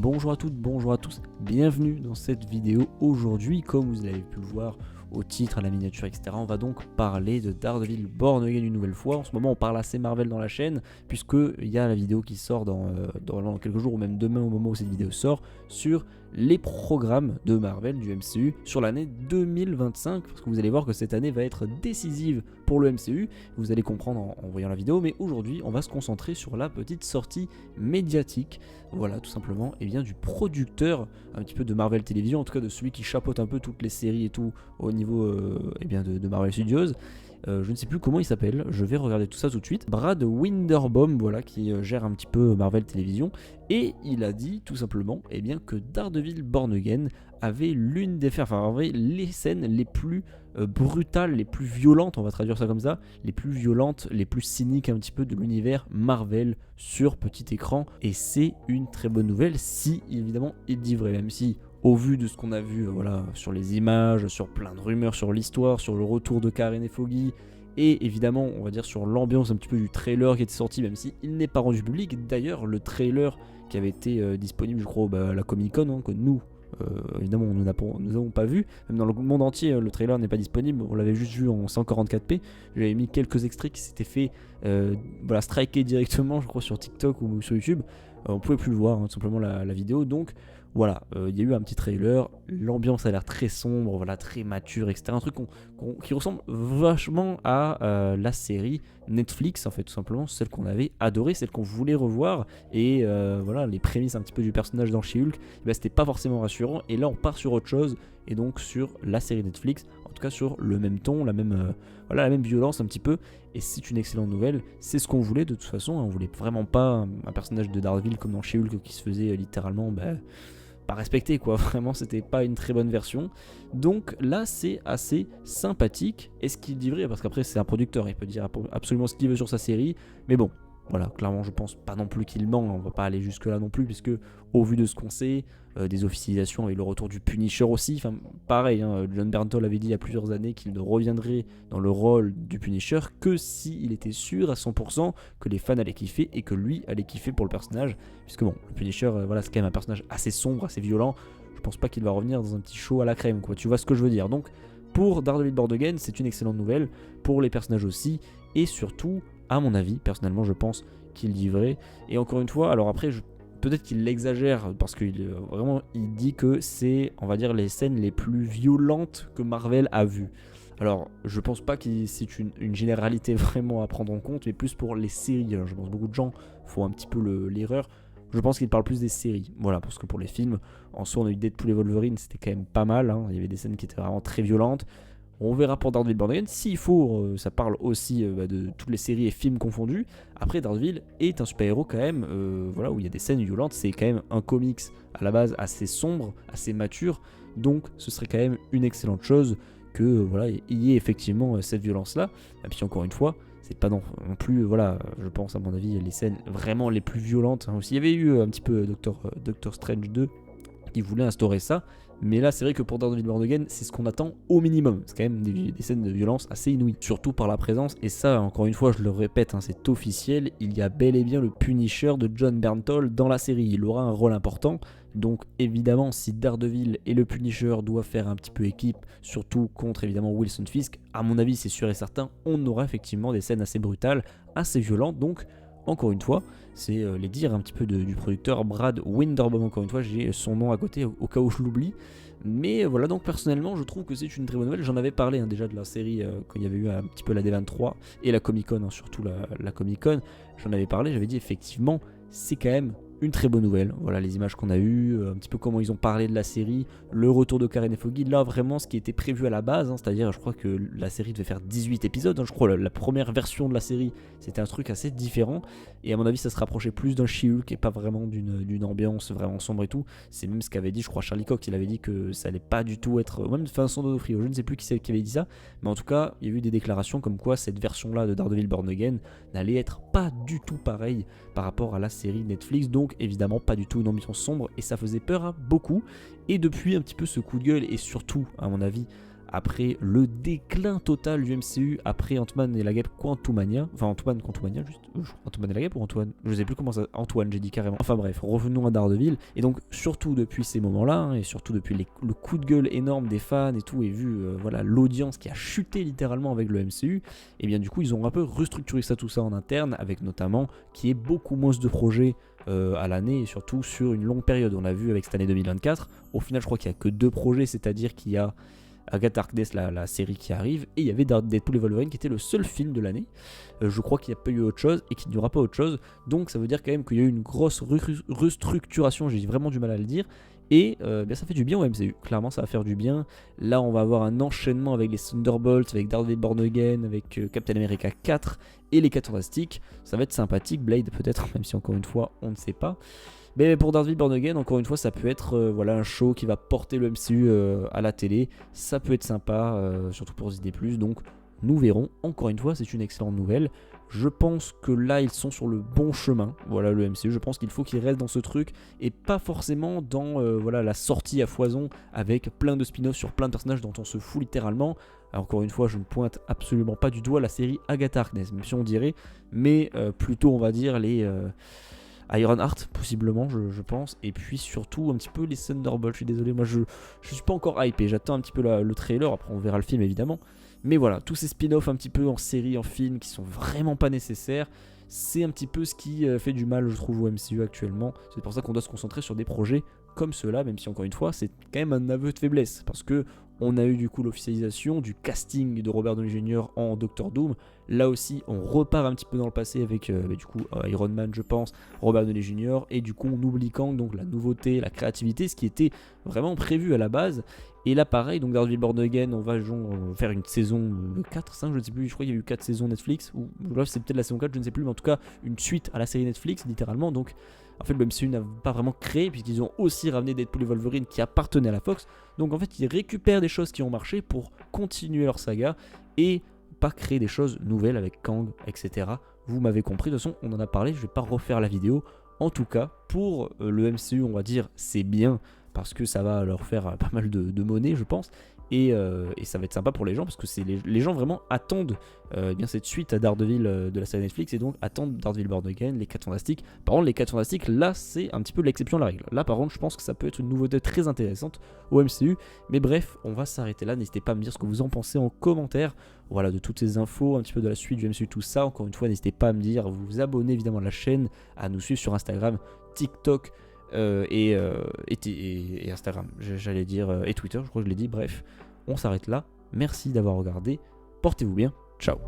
Bonjour à toutes, bonjour à tous, bienvenue dans cette vidéo. Aujourd'hui, comme vous avez pu le voir au titre, à la miniature, etc., on va donc parler de Daredevil Born Again une nouvelle fois. En ce moment, on parle assez Marvel dans la chaîne, puisqu'il y a la vidéo qui sort dans quelques jours, ou même demain au moment où cette vidéo sort, sur les programmes de Marvel, du MCU, sur l'année 2025, parce que vous allez voir que cette année va être décisive pour le MCU, vous allez comprendre en voyant la vidéo, mais aujourd'hui, on va se concentrer sur la petite sortie médiatique, voilà, tout simplement, et bien du producteur, un petit peu de Marvel Télévision, en tout cas de celui qui chapeaute un peu toutes les séries et tout, au niveau de Marvel Studios. Je ne sais plus comment il s'appelle, je vais regarder tout ça tout de suite. Brad Winderbaum, voilà, qui gère un petit peu Marvel Télévision, et il a dit tout simplement que Daredevil Born Again avait avait les scènes les plus brutales, les plus violentes, on va traduire ça comme ça, les plus violentes, les plus cyniques un petit peu de l'univers Marvel sur petit écran, et c'est une très bonne nouvelle si évidemment il dit vrai, même si au vu de ce qu'on a vu sur les images, sur plein de rumeurs, sur l'histoire, sur le retour de Karen et Foggy, et évidemment on va dire sur l'ambiance un petit peu du trailer qui était sorti, même si il n'est pas rendu public. D'ailleurs le trailer qui avait été disponible je crois à la Comic Con, que nous évidemment nous n'avons pas vu, même dans le monde entier le trailer n'est pas disponible, on l'avait juste vu en 144p. J'avais mis quelques extraits qui s'étaient fait striker directement je crois sur TikTok ou sur YouTube. On pouvait plus le voir, tout simplement la vidéo. Donc voilà, il y a eu un petit trailer, l'ambiance a l'air très sombre, voilà, très mature, etc. Un truc qui ressemble vachement à la série Netflix, en fait, tout simplement, celle qu'on avait adorée, celle qu'on voulait revoir. Et voilà, les prémices un petit peu du personnage dans She-Hulk, c'était pas forcément rassurant. Et là, on part sur autre chose, et donc sur la série Netflix, en tout cas sur le même ton, la même violence un petit peu. Et c'est une excellente nouvelle, c'est ce qu'on voulait de toute façon. On voulait vraiment pas un personnage de Daredevil comme dans She-Hulk qui se faisait littéralement pas respecté, quoi. Vraiment, c'était pas une très bonne version. Donc là, c'est assez sympathique. Est-ce qu'il dit vrai? Parce qu'après, c'est un producteur, il peut dire absolument ce qu'il veut sur sa série. Mais bon, voilà, clairement, je pense pas non plus qu'il ment. On va pas aller jusque-là non plus, puisque au vu de ce qu'on sait, des officialisations et le retour du Punisher aussi, enfin, pareil, John Bernthal avait dit il y a plusieurs années qu'il ne reviendrait dans le rôle du Punisher que s'il était sûr à 100% que les fans allaient kiffer et que lui allait kiffer pour le personnage. Puisque bon, le Punisher, c'est quand même un personnage assez sombre, assez violent. Je pense pas qu'il va revenir dans un petit show à la crème, quoi. Tu vois ce que je veux dire. Donc, pour Daredevil Born Again, c'est une excellente nouvelle. Pour les personnages aussi. Et surtout, à mon avis, personnellement, je pense qu'il dit vrai. Et encore une fois, alors après, peut-être qu'il l'exagère, parce qu'il dit que c'est, on va dire, les scènes les plus violentes que Marvel a vues. Alors, je pense pas que c'est une généralité vraiment à prendre en compte, mais plus pour les séries. Alors, je pense que beaucoup de gens font un petit peu l'erreur. Je pense qu'il parle plus des séries. Voilà, parce que pour les films, en soi, on a eu Deadpool et Wolverine, c'était quand même pas mal. Il y avait des scènes qui étaient vraiment très violentes. On verra pour Daredevil Born Again. S'il faut, ça parle aussi de toutes les séries et films confondus. Après, Daredevil est un super-héros quand même, où il y a des scènes violentes. C'est quand même un comics à la base assez sombre, assez mature. Donc, ce serait quand même une excellente chose que il y ait effectivement cette violence-là. Et puis encore une fois, c'est pas non plus, je pense à mon avis, les scènes vraiment les plus violentes. S'il y avait eu un petit peu Doctor Strange 2 qui voulait instaurer ça, mais là c'est vrai que pour Daredevil Born Again, c'est ce qu'on attend au minimum. C'est quand même des scènes de violence assez inouïes, surtout par la présence, et ça encore une fois je le répète, c'est officiel, il y a bel et bien le Punisher de John Bernthal dans la série, il aura un rôle important. Donc évidemment, si Daredevil et le Punisher doivent faire un petit peu équipe, surtout contre évidemment Wilson Fisk, à mon avis c'est sûr et certain, on aura effectivement des scènes assez brutales, assez violentes. Donc encore une fois, c'est les dires un petit peu du producteur Brad Winderbaum. Encore une fois, j'ai son nom à côté au cas où je l'oublie. Mais voilà, donc personnellement, je trouve que c'est une très bonne nouvelle. J'en avais parlé déjà de la série quand il y avait eu un petit peu la D23 et la Comic Con, surtout la Comic Con. J'en avais parlé, j'avais dit effectivement, c'est quand même une très bonne nouvelle. Voilà les images qu'on a eues, un petit peu comment ils ont parlé de la série, le retour de Karen et Foggy, là vraiment ce qui était prévu à la base, c'est-à-dire je crois que la série devait faire 18 épisodes, je crois la première version de la série c'était un truc assez différent, et à mon avis ça se rapprochait plus d'un She-Hulk et pas vraiment d'une ambiance vraiment sombre et tout. C'est même ce qu'avait dit je crois Charlie Cox, il avait dit que ça allait pas du tout être, même Vincent D'Onofrio, je ne sais plus qui c'est qui avait dit ça, mais en tout cas il y a eu des déclarations comme quoi cette version là de Daredevil Born Again n'allait être pas du tout pareille par rapport à la série Netflix. Donc évidemment pas du tout une ambiance sombre, et ça faisait peur à beaucoup. Et depuis un petit peu ce coup de gueule, et surtout à mon avis après le déclin total du MCU, après Ant-Man et la Guêpe Quantumania, enfin Ant-Man Quantumania, juste, Ant-Man et la Guêpe ou Antoine, je sais plus comment ça, Antoine j'ai dit carrément, enfin bref, revenons à Daredevil, et donc surtout depuis ces moments-là, hein, et surtout depuis le coup de gueule énorme des fans et tout, et vu voilà l'audience qui a chuté littéralement avec le MCU, et bien du coup ils ont un peu restructuré tout ça en interne, avec notamment qu'il y ait beaucoup moins de projets à l'année et surtout sur une longue période. On l'a vu avec cette année 2024, au final je crois qu'il n'y a que 2 projets, c'est-à-dire qu'il y a Agatha Harkness, la série qui arrive, et il y avait Deadpool et Wolverine qui était le seul film de l'année. Je crois qu'il n'y a pas eu autre chose et qu'il n'y aura pas autre chose, donc ça veut dire quand même qu'il y a eu une grosse restructuration, j'ai vraiment du mal à le dire, et bien ça fait du bien au MCU, clairement ça va faire du bien. Là on va avoir un enchaînement avec les Thunderbolts, avec Daredevil Born Again, avec Captain America 4 et les 4 Fantastiques, ça va être sympathique, Blade peut-être, même si encore une fois on ne sait pas. Mais pour Daredevil Born Again, encore une fois, ça peut être voilà, un show qui va porter le MCU à la télé. Ça peut être sympa, surtout pour Disney+. Donc nous verrons. Encore une fois, c'est une excellente nouvelle. Je pense que là, ils sont sur le bon chemin. Voilà, le MCU. Je pense qu'il faut qu'ils restent dans ce truc et pas forcément dans voilà, la sortie à foison avec plein de spin-offs sur plein de personnages dont on se fout littéralement. Alors, encore une fois, je ne pointe absolument pas du doigt la série Agatha Harkness, même si on dirait, mais plutôt, on va dire, les... Ironheart possiblement je pense, et puis surtout un petit peu les Thunderbolts. Je suis désolé, moi je suis pas encore hypé, j'attends un petit peu le trailer, après on verra le film évidemment, mais voilà, tous ces spin-offs un petit peu en série, en film qui sont vraiment pas nécessaires, c'est un petit peu ce qui fait du mal je trouve au MCU actuellement. C'est pour ça qu'on doit se concentrer sur des projets comme ceux-là, même si encore une fois c'est quand même un aveu de faiblesse, parce que on a eu du coup l'officialisation du casting de Robert Downey Jr. en Doctor Doom. Là aussi, on repart un petit peu dans le passé avec du coup Iron Man, je pense, Robert Downey Jr. Et du coup, on oublie Kang, donc la nouveauté, la créativité, ce qui était vraiment prévu à la base. Et là, pareil, donc Daredevil Born Again, on va faire une saison 4, 5, je ne sais plus, je crois qu'il y a eu 4 saisons Netflix, ou là c'est peut-être la saison 4, je ne sais plus, mais en tout cas, une suite à la série Netflix, littéralement. Donc, en fait, le MCU n'a pas vraiment créé, puisqu'ils ont aussi ramené Deadpool et Wolverine qui appartenaient à la Fox. Donc, en fait, ils récupèrent des choses qui ont marché pour continuer leur saga et pas créer des choses nouvelles avec Kang, etc. Vous m'avez compris, de toute façon, on en a parlé, je vais pas refaire la vidéo. En tout cas, pour le MCU, on va dire, c'est bien, parce que ça va leur faire pas mal de monnaie, je pense. Et ça va être sympa pour les gens, parce que les gens vraiment attendent bien cette suite à Daredevil de la série Netflix, et donc attendent Daredevil Born Again, les 4 Fantastiques. Par contre, les 4 Fantastiques, là c'est un petit peu l'exception à la règle. Là par contre, je pense que ça peut être une nouveauté très intéressante au MCU. Mais bref, on va s'arrêter là. N'hésitez pas à me dire ce que vous en pensez en commentaire. Voilà, de toutes ces infos, un petit peu de la suite du MCU, tout ça. Encore une fois, n'hésitez pas à me dire, à vous abonner évidemment à la chaîne, à nous suivre sur Instagram, TikTok, et Instagram, j'allais dire, et Twitter, je crois que je l'ai dit. Bref, on s'arrête là. Merci d'avoir regardé. Portez-vous bien. Ciao.